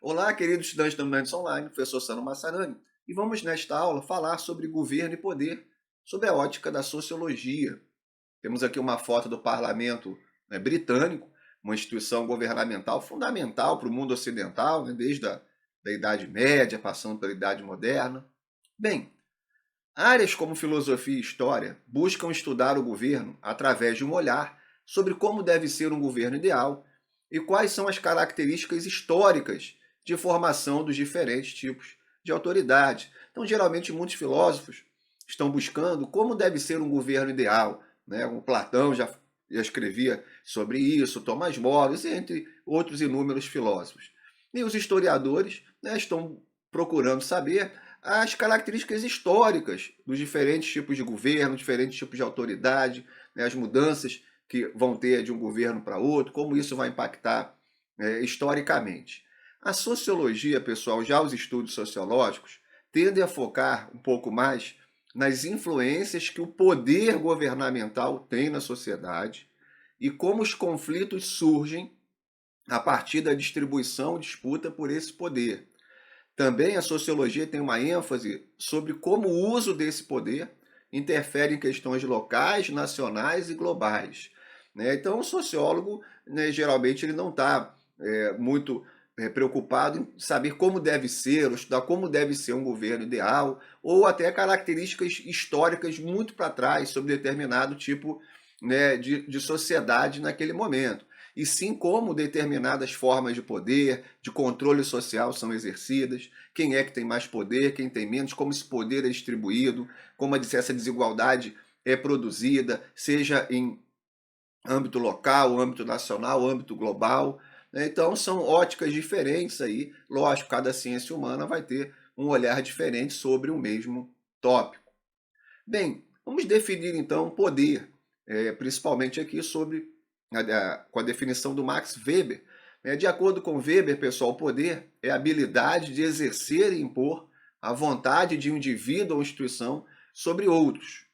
Olá, queridos estudantes da Humanities Online, professor Sano Massarani, e vamos nesta aula falar sobre governo e poder, sob a ótica da sociologia. Temos aqui uma foto do parlamento, britânico, uma instituição governamental fundamental para o mundo ocidental, desde da Idade Média, passando pela Idade Moderna. Bem, áreas como filosofia e história buscam estudar o governo através de um olhar sobre como deve ser um governo ideal e quais são as características históricas de formação dos diferentes tipos de autoridade. Então, geralmente, muitos filósofos estão buscando como deve ser um governo ideal. O Platão já escrevia sobre isso, Thomas More, entre outros inúmeros filósofos. E os historiadores, estão procurando saber as características históricas dos diferentes tipos de governo, diferentes tipos de autoridade, as mudanças que vão ter de um governo para outro, como isso vai impactar historicamente. A sociologia, pessoal, já os estudos sociológicos, tendem a focar um pouco mais nas influências que o poder governamental tem na sociedade e como os conflitos surgem a partir da distribuição e disputa por esse poder. Também a sociologia tem uma ênfase sobre como o uso desse poder interfere em questões locais, nacionais e globais. Então, o sociólogo, geralmente, ele não está muito preocupado em saber como deve ser, ou estudar como deve ser um governo ideal, ou até características históricas muito para trás sobre determinado tipo de sociedade naquele momento, e sim como determinadas formas de poder, de controle social são exercidas, quem é que tem mais poder, quem tem menos, como esse poder é distribuído, como essa desigualdade é produzida, seja em âmbito local, âmbito nacional, âmbito global. Então são óticas diferentes aí, lógico, cada ciência humana vai ter um olhar diferente sobre o mesmo tópico. Bem, vamos definir então poder, principalmente aqui com a definição do Max Weber. De acordo com Weber, pessoal, o poder é a habilidade de exercer e impor a vontade de um indivíduo ou instituição sobre outros,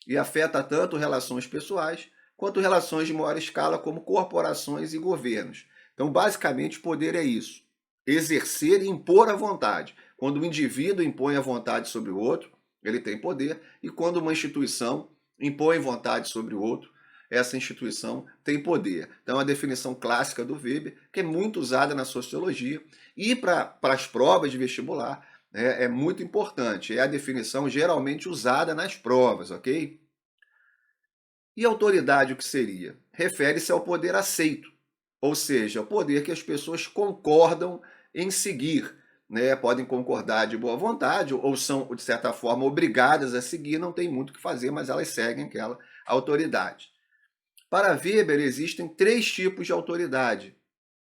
e afeta tanto relações pessoais quanto relações de maior escala, como corporações e governos. Então, basicamente, poder é isso: exercer e impor a vontade. Quando o indivíduo impõe a vontade sobre o outro, ele tem poder, e quando uma instituição impõe vontade sobre o outro, essa instituição tem poder. Então, a definição clássica do Weber, que é muito usada na sociologia e para as provas de vestibular, é muito importante. É a definição geralmente usada nas provas, ok? E autoridade, o que seria? Refere-se ao poder aceito, ou seja, o poder que as pessoas concordam em seguir. Podem concordar de boa vontade ou são, de certa forma, obrigadas a seguir, não tem muito o que fazer, mas elas seguem aquela autoridade. Para Weber, existem três tipos de autoridade: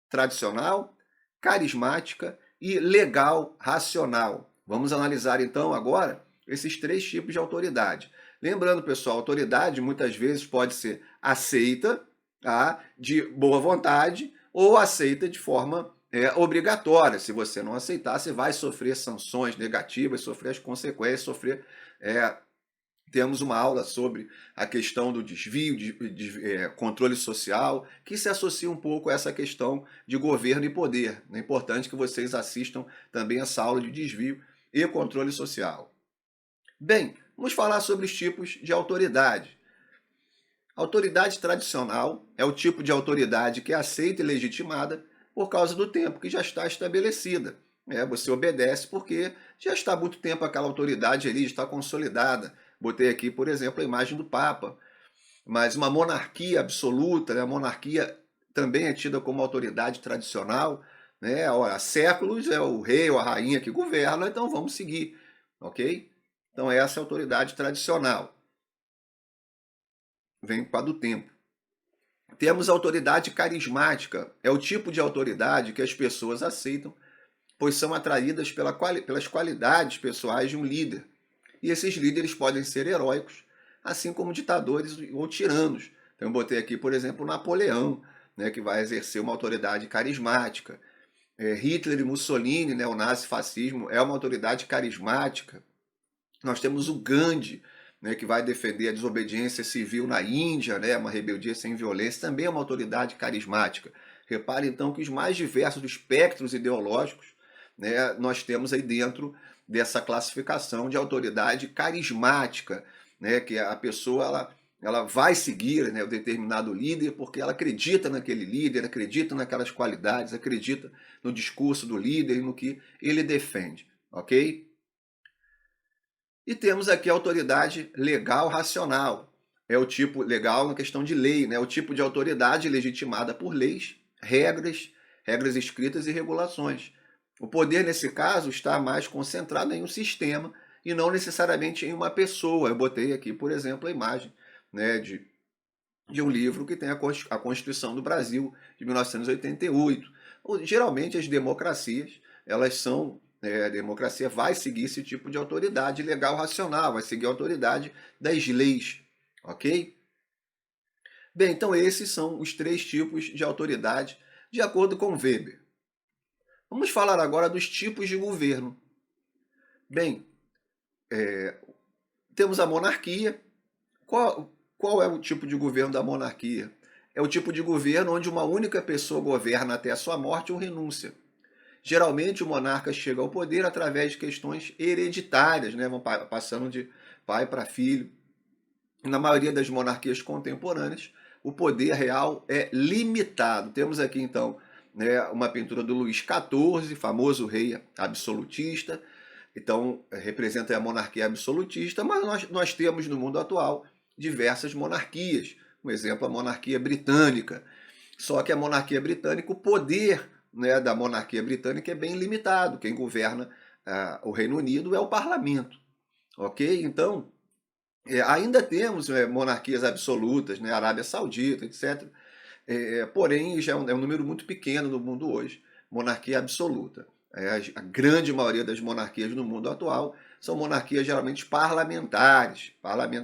tradicional, carismática e legal racional. Vamos analisar então agora esses três tipos de autoridade. Lembrando, pessoal, autoridade muitas vezes pode ser aceita, tá, de boa vontade, ou aceita de forma obrigatória. Se você não aceitar, você vai sofrer sanções negativas, sofrer as consequências, sofrer temos uma aula sobre a questão do desvio, controle social, que se associa um pouco a essa questão de governo e poder. É importante que vocês assistam também essa aula de desvio e controle social. Bem, vamos falar sobre os tipos de autoridade. Autoridade tradicional é o tipo de autoridade que é aceita e legitimada por causa do tempo que já está estabelecida. Você obedece porque já está há muito tempo aquela autoridade ali, está consolidada. Botei aqui, por exemplo, a imagem do Papa. Mas uma monarquia absoluta, a monarquia também é tida como autoridade tradicional. Há séculos é o rei ou a rainha que governa, então vamos seguir, ok? Então essa é a autoridade tradicional, vem para do tempo. Temos a autoridade carismática, é o tipo de autoridade que as pessoas aceitam, pois são atraídas pelas qualidades pessoais de um líder. E esses líderes podem ser heróicos, assim como ditadores ou tiranos. Então eu botei aqui, por exemplo, Napoleão, que vai exercer uma autoridade carismática. Hitler e Mussolini, o nazifascismo, é uma autoridade carismática. Nós temos o Gandhi, que vai defender a desobediência civil na Índia, uma rebeldia sem violência, também é uma autoridade carismática. Repare então que os mais diversos espectros ideológicos, né, nós temos aí dentro dessa classificação de autoridade carismática, né, que a pessoa ela vai seguir, né, o determinado líder porque ela acredita naquele líder, acredita naquelas qualidades, acredita no discurso do líder e no que ele defende, ok? E temos aqui a autoridade legal racional. É o tipo legal na questão de lei, né? O tipo de autoridade legitimada por leis, regras escritas e regulações. O poder, nesse caso, está mais concentrado em um sistema e não necessariamente em uma pessoa. Eu botei aqui, por exemplo, a imagem, né, de um livro que tem a Constituição do Brasil, de 1988. Geralmente, as democracias, elas são a democracia vai seguir esse tipo de autoridade legal racional, vai seguir a autoridade das leis, ok? Bem, então esses são os três tipos de autoridade de acordo com Weber. Vamos falar agora dos tipos de governo. Bem, temos a monarquia. Qual é o tipo de governo da monarquia? É o tipo de governo onde uma única pessoa governa até a sua morte ou renúncia. Geralmente o monarca chega ao poder através de questões hereditárias, né? Vão passando de pai para filho. Na maioria das monarquias contemporâneas, o poder real é limitado. Temos aqui então, né, uma pintura do Luís XIV, famoso rei absolutista. Então representa a monarquia absolutista, mas nós temos no mundo atual diversas monarquias. Um exemplo, a monarquia britânica. Só que a monarquia britânica, o poder, né, da monarquia britânica é bem limitado. Quem governa o Reino Unido é o parlamento. Ok? Então, ainda temos monarquias absolutas, né, Arábia Saudita, etc. Porém, já é um número muito pequeno no mundo hoje, monarquia absoluta. A grande maioria das monarquias no mundo atual são monarquias geralmente parlamentares,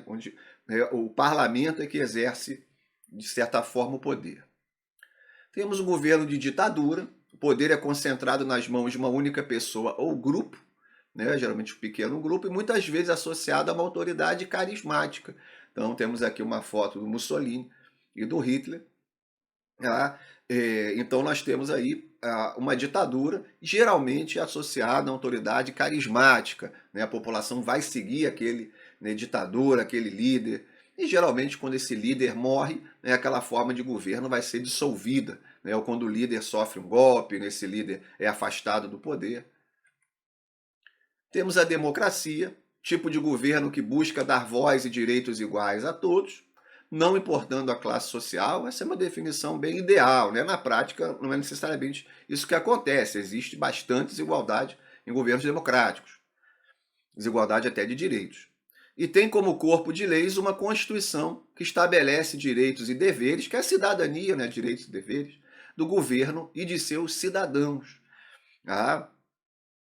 onde o parlamento é que exerce, de certa forma, o poder. Temos um governo de ditadura, o poder é concentrado nas mãos de uma única pessoa ou grupo, né, geralmente um pequeno grupo, e muitas vezes associado a uma autoridade carismática. Então temos aqui uma foto do Mussolini e do Hitler. Tá? Então nós temos aí uma ditadura, geralmente associada a uma autoridade carismática. Né? A população vai seguir aquele, né, ditador, aquele líder. E geralmente quando esse líder morre, né, aquela forma de governo vai ser dissolvida. Né? Ou quando o líder sofre um golpe, né, esse líder é afastado do poder. Temos a democracia, tipo de governo que busca dar voz e direitos iguais a todos, não importando a classe social. Essa é uma definição bem ideal, né? Na prática, não é necessariamente isso que acontece. Existe bastante desigualdade em governos democráticos, desigualdade até de direitos. E tem como corpo de leis uma Constituição que estabelece direitos e deveres, que é a cidadania, né? Direitos e deveres, do governo e de seus cidadãos. Ah,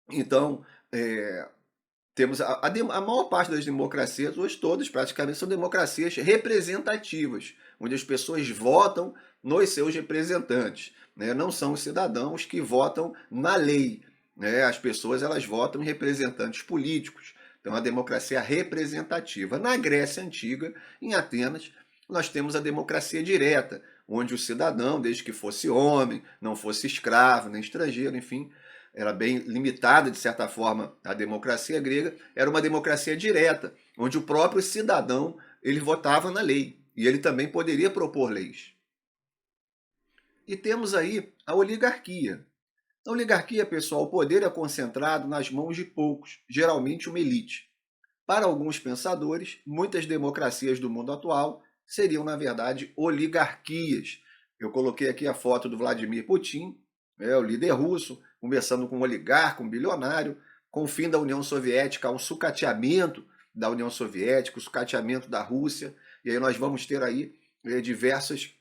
então, temos a maior parte das democracias, hoje todas praticamente, são democracias representativas, onde as pessoas votam nos seus representantes. Né? Não são os cidadãos que votam na lei. Né? As pessoas elas votam em representantes políticos. Então, a democracia representativa. Na Grécia Antiga, em Atenas, nós temos a democracia direta, onde o cidadão, desde que fosse homem, não fosse escravo, nem estrangeiro, enfim, era bem limitada, de certa forma, a democracia grega, era uma democracia direta, onde o próprio cidadão ele votava na lei e ele também poderia propor leis. E temos aí a oligarquia. Na oligarquia, pessoal, o poder é concentrado nas mãos de poucos, geralmente uma elite. Para alguns pensadores, muitas democracias do mundo atual seriam, na verdade, oligarquias. Eu coloquei aqui a foto do Vladimir Putin, o líder russo, conversando com um oligarca, um bilionário. Com o fim da União Soviética, há um sucateamento da União Soviética, o sucateamento da Rússia, e aí nós vamos ter aí diversas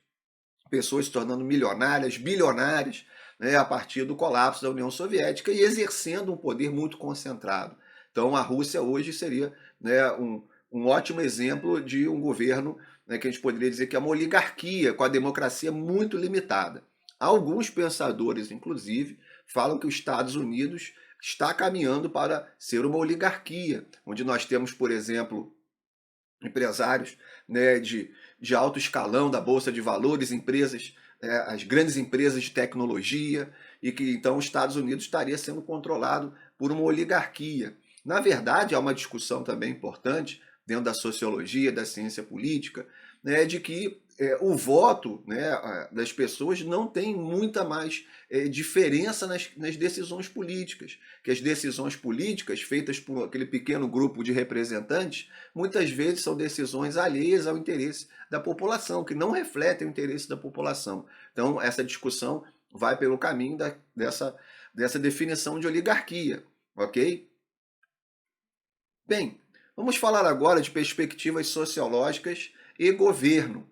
pessoas se tornando milionárias, bilionárias, né, a partir do colapso da União Soviética e exercendo um poder muito concentrado. Então a Rússia hoje seria, né, um ótimo exemplo de um governo, né, que a gente poderia dizer que é uma oligarquia, com a democracia muito limitada. Alguns pensadores, inclusive, falam que os Estados Unidos está caminhando para ser uma oligarquia, onde nós temos, por exemplo, empresários, né, de alto escalão da Bolsa de Valores, empresas as grandes empresas de tecnologia, e que então os Estados Unidos estaria sendo controlado por uma oligarquia. Na verdade, há uma discussão também importante dentro da sociologia, da ciência política, né, de que o voto, né, das pessoas não tem muita mais diferença nas decisões políticas, que as decisões políticas feitas por aquele pequeno grupo de representantes muitas vezes são decisões alheias ao interesse da população, que não refletem o interesse da população. Então, essa discussão vai pelo caminho dessa definição de oligarquia, ok? Bem, vamos falar agora de perspectivas sociológicas e governo.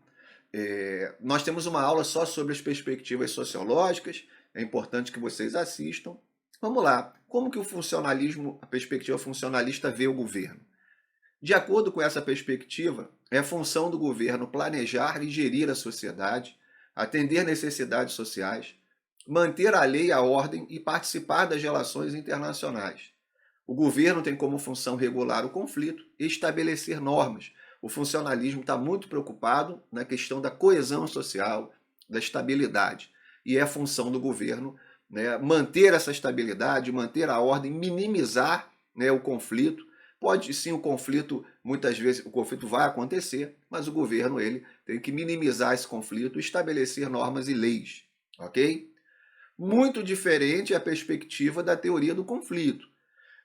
Nós temos uma aula só sobre as perspectivas sociológicas, é importante que vocês assistam. Vamos lá, como que o funcionalismo, a perspectiva funcionalista vê o governo? De acordo com essa perspectiva, é função do governo planejar e gerir a sociedade, atender necessidades sociais, manter a lei e a ordem e participar das relações internacionais. O governo tem como função regular o conflito e estabelecer normas. O funcionalismo está muito preocupado na questão da coesão social, da estabilidade. E é função do governo, né, manter essa estabilidade, manter a ordem, minimizar, né, o conflito. Pode sim o conflito, muitas vezes o conflito vai acontecer, mas o governo ele tem que minimizar esse conflito, estabelecer normas e leis, ok? Muito diferente é a perspectiva da teoria do conflito.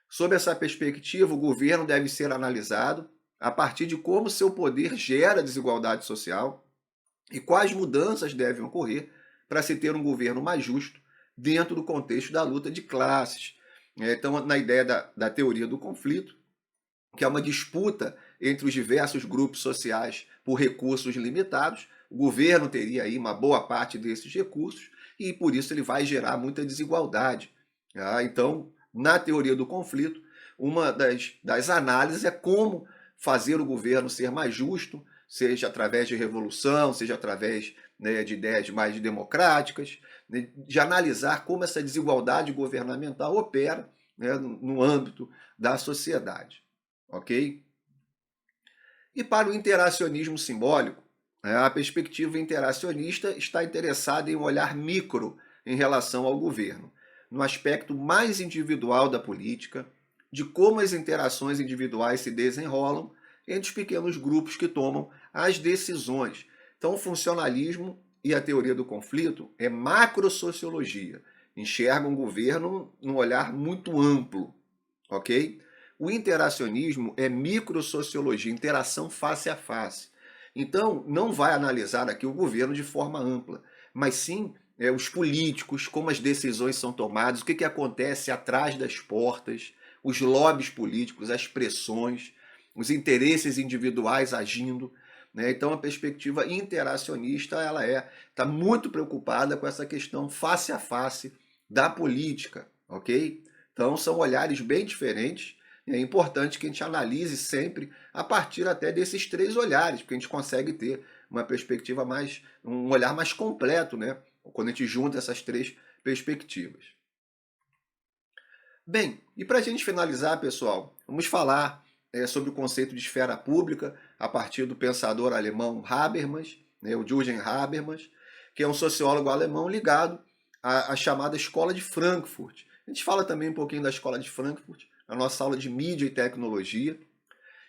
Sob essa perspectiva, o governo deve ser analisado a partir de como seu poder gera desigualdade social e quais mudanças devem ocorrer para se ter um governo mais justo dentro do contexto da luta de classes. Então, na ideia da teoria do conflito, que é uma disputa entre os diversos grupos sociais por recursos limitados, o governo teria aí uma boa parte desses recursos e por isso ele vai gerar muita desigualdade. Então, na teoria do conflito, uma das análises é como fazer o governo ser mais justo, seja através de revolução, seja através, né, de ideias mais democráticas, né, de analisar como essa desigualdade governamental opera, né, no âmbito da sociedade. Ok? E para o interacionismo simbólico, a perspectiva interacionista está interessada em um olhar micro em relação ao governo, no aspecto mais individual da política, de como as interações individuais se desenrolam entre os pequenos grupos que tomam as decisões. Então, o funcionalismo e a teoria do conflito é macrosociologia, enxergam o governo num olhar muito amplo, ok? O interacionismo é microsociologia, interação face a face. Então, não vai analisar aqui o governo de forma ampla, mas sim os políticos, como as decisões são tomadas, o que acontece atrás das portas, os lobbies políticos, as pressões, os interesses individuais agindo. Né? Então, a perspectiva interacionista ela está muito preocupada com essa questão face a face da política, ok? Então, são olhares bem diferentes. É importante que a gente analise sempre a partir até desses três olhares, porque a gente consegue ter uma perspectiva um olhar mais completo, né? Quando a gente junta essas três perspectivas. Bem, e para a gente finalizar, pessoal, vamos falar sobre o conceito de esfera pública a partir do pensador alemão Habermas, né, o Jürgen Habermas, que é um sociólogo alemão ligado à chamada Escola de Frankfurt. A gente fala também um pouquinho da Escola de Frankfurt, na nossa aula de mídia e tecnologia,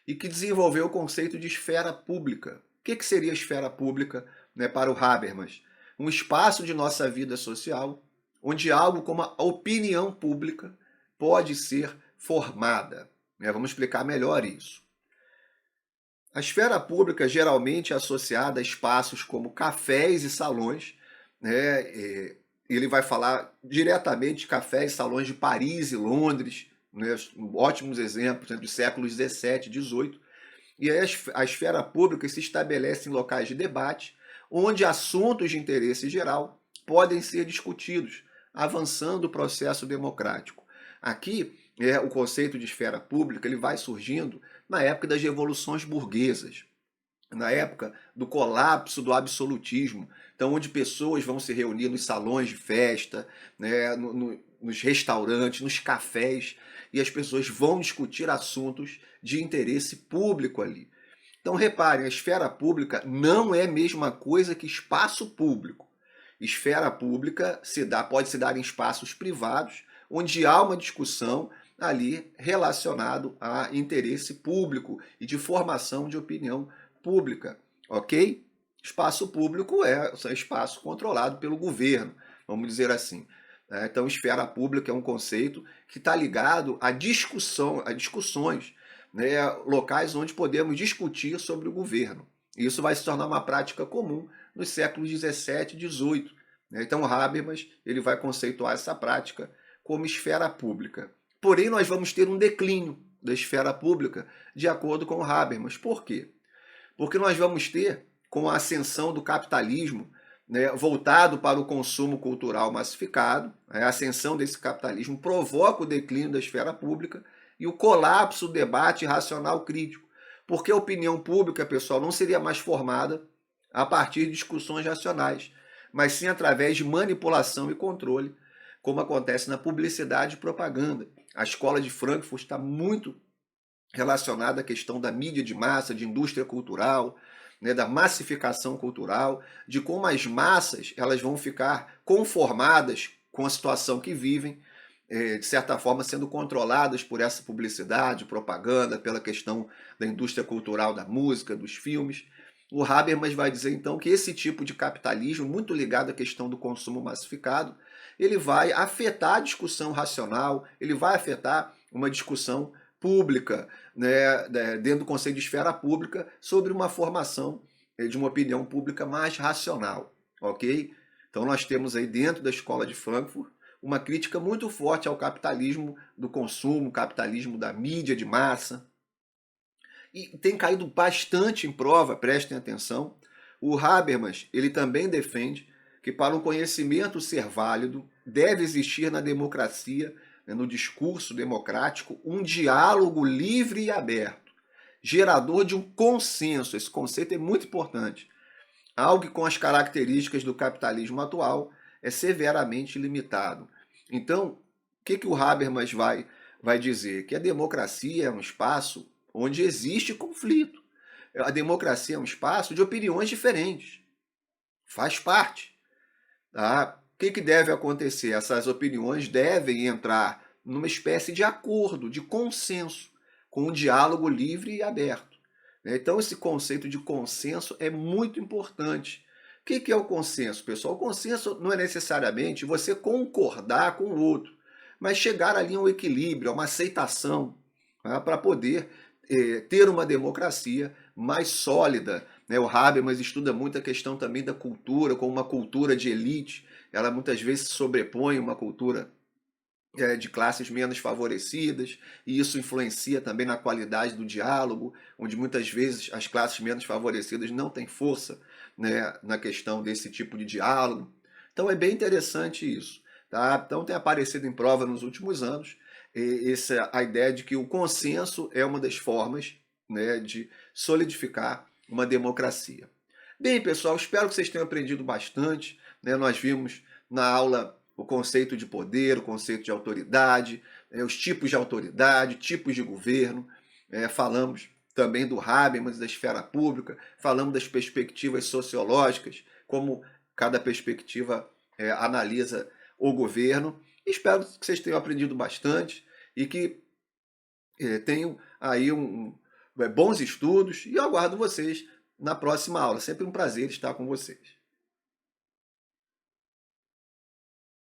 e que desenvolveu o conceito de esfera pública. O que seria a esfera pública, né, para o Habermas? Um espaço de nossa vida social onde algo como a opinião pública pode ser formada. Vamos explicar melhor isso. A esfera pública geralmente é associada a espaços como cafés e salões, né? Ele vai falar diretamente de cafés e salões de Paris e Londres, né? Ótimos exemplos, né, dos séculos 17 e 18. E aí a esfera pública se estabelece em locais de debate, onde assuntos de interesse geral podem ser discutidos, avançando o processo democrático. Aqui, o conceito de esfera pública ele vai surgindo na época das revoluções burguesas, na época do colapso do absolutismo, então onde pessoas vão se reunir nos salões de festa, né, nos restaurantes, nos cafés, e as pessoas vão discutir assuntos de interesse público ali. Então reparem, a esfera pública não é a mesma coisa que espaço público. Esfera pública pode se dar em espaços privados, onde há uma discussão ali relacionado a interesse público e de formação de opinião pública, ok? Espaço público é espaço controlado pelo governo, vamos dizer assim. Então, esfera pública é um conceito que está ligado à discussão, a discussões, né, locais onde podemos discutir sobre o governo. Isso vai se tornar uma prática comum nos séculos 17 e 18. Né? Então, Habermas ele vai conceituar essa prática como esfera pública. Porém, nós vamos ter um declínio da esfera pública de acordo com Habermas. Por quê? Porque nós vamos ter, com a ascensão do capitalismo, né, voltado para o consumo cultural massificado, a ascensão desse capitalismo provoca o declínio da esfera pública e o colapso do debate racional crítico. Porque a opinião pública, pessoal, não seria mais formada a partir de discussões racionais, mas sim através de manipulação e controle, como acontece na publicidade e propaganda. A escola de Frankfurt está muito relacionada à questão da mídia de massa, de indústria cultural, né, da massificação cultural, de como as massas elas vão ficar conformadas com a situação que vivem, de certa forma sendo controladas por essa publicidade, propaganda, pela questão da indústria cultural, da música, dos filmes. O Habermas vai dizer então que esse tipo de capitalismo, muito ligado à questão do consumo massificado, ele vai afetar a discussão racional, ele vai afetar uma discussão pública, né, dentro do conceito de esfera pública, sobre uma formação de uma opinião pública mais racional, ok? Então nós temos aí dentro da escola de Frankfurt uma crítica muito forte ao capitalismo do consumo, capitalismo da mídia de massa, e tem caído bastante em prova, prestem atenção. O Habermas ele também defende que para um conhecimento ser válido, deve existir na democracia, né, no discurso democrático, um diálogo livre e aberto, gerador de um consenso. Esse conceito é muito importante. Algo que com as características do capitalismo atual é severamente limitado. Então, o que o Habermas vai dizer? Que a democracia é um espaço onde existe conflito. A democracia é um espaço de opiniões diferentes. Faz parte. Tá? O que deve acontecer? Essas opiniões devem entrar numa espécie de acordo, de consenso, com um diálogo livre e aberto. Então, esse conceito de consenso é muito importante. O que é o consenso, pessoal? O consenso não é necessariamente você concordar com o outro, mas chegar ali a um equilíbrio, a uma aceitação, tá? Para poder ter uma democracia mais sólida. Né? O Habermas estuda muito a questão também da cultura, como uma cultura de elite. Ela muitas vezes se sobrepõe a uma cultura de classes menos favorecidas, e isso influencia também na qualidade do diálogo, onde muitas vezes as classes menos favorecidas não têm força, né, na questão desse tipo de diálogo. Então é bem interessante isso. Tá? Então tem aparecido em prova nos últimos anos a ideia de que o consenso é uma das formas, né, de solidificar uma democracia. Bem, pessoal, espero que vocês tenham aprendido bastante. Né? Nós vimos na aula o conceito de poder, o conceito de autoridade, os tipos de autoridade, tipos de governo. Falamos também do Habermas, da esfera pública, falamos das perspectivas sociológicas, como cada perspectiva analisa o governo. Espero que vocês tenham aprendido bastante e que tenham aí bons estudos, e eu aguardo vocês na próxima aula. Sempre um prazer estar com vocês.